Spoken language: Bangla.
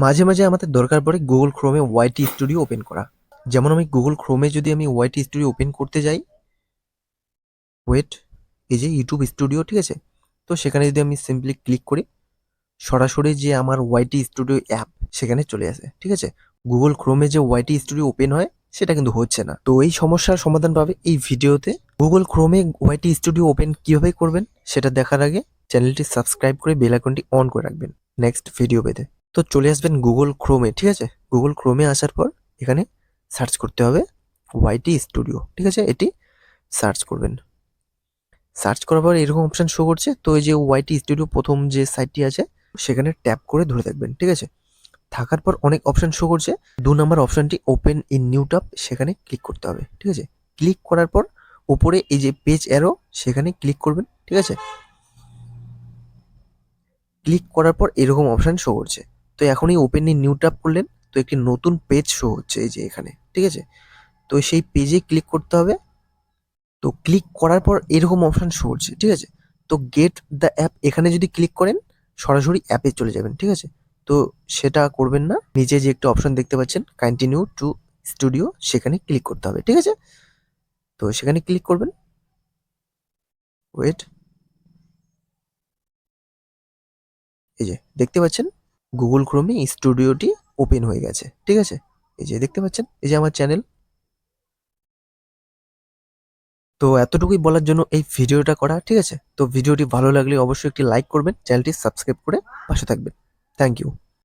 মাঝে মাঝে আমাদের দরকার পড়ে গুগল ক্রোমে ওয়াইটি স্টুডিও ওপেন করা। যেমন আমি গুগল ক্রোমে যদি আমি ওয়াইটি স্টুডিও ওপেন করতে যাই, ওয়েট, এই যে ইউটিউব স্টুডিও, ঠিক আছে? তো সেখানে যদি আমি সিম্পলি ক্লিক করি, সরাসরি যে আমার ওয়াইটি স্টুডিও অ্যাপ সেখানে চলে আসে, ঠিক আছে? গুগল ক্রোমে যে ওয়াইটি স্টুডিও ওপেন হয় সেটা কিন্তু হচ্ছে না। তো এই সমস্যার সমাধান পাবে এই ভিডিওতে। গুগল ক্রোমে ওয়াইটি স্টুডিও ওপেন কিভাবে করবেন সেটা দেখার আগে চ্যানেলটি সাবস্ক্রাইব করে বেল আইকনটি অন করে রাখবেন নেক্সট ভিডিও পেতে। তো চলে আসবেন গুগল ক্রোমে, ঠিক আছে? গুগল ক্রোমে আসার পর এখানে সার্চ করতে হবে ওয়াইটি স্টুডিও, ঠিক আছে? এটি সার্চ করবেন। সার্চ করার পর এরকম অপশন শো করছে। তো এই যে ওয়াইটি স্টুডিও প্রথম যে সাইটটি আছে সেখানে ট্যাপ করে ধরে থাকবেন, ঠিক আছে? থাকার পর অনেক অপশন শো করছে। ২ নাম্বার অপশনটি ওপেন ইন নিউ ট্যাব, সেখানে ক্লিক করতে হবে, ঠিক আছে? ক্লিক করার পর উপরে এই যে পেজ অ্যারো সেখানে ক্লিক করবেন, ঠিক আছে? ক্লিক করার পর এরকম অপশন শো করছে। তো এখনই ওপেন ইন নিউ ট্যাব করলেন, তো একটি নতুন পেজ শো হচ্ছে এই যে এখানে, ঠিক আছে? তো সেই পেজে ক্লিক করতে হবে। তো ক্লিক করার পর এরকম অপশন শো করছে, ঠিক আছে? তো গেট দ্য অ্যাপ, এখানে যদি ক্লিক করেন সরাসরি অ্যাপে চলে যাবেন, ঠিক আছে? তো সেটা করবেন না। নিচে যে একটা অপশন দেখতে পাচ্ছেন কন্টিনিউ টু স্টুডিও, সেখানে ক্লিক করতে হবে, ঠিক আছে? তো সেখানে ক্লিক করবেন। ওয়েট, এই যে দেখতে পাচ্ছেন গুগল ক্রোমে স্টুডিওটি ওপেন হয়ে গেছে, ঠিক আছে? এই যে দেখতে পাচ্ছেন, এই যে আমার চ্যানেল। তো এতটুকুই বলার জন্য এই ভিডিওটা করা, ঠিক আছে? তো ভিডিওটি ভালো লাগলে অবশ্যই একটি লাইক করবেন, চ্যানেলটি সাবস্ক্রাইব করে পাশে থাকবেন। Thank you.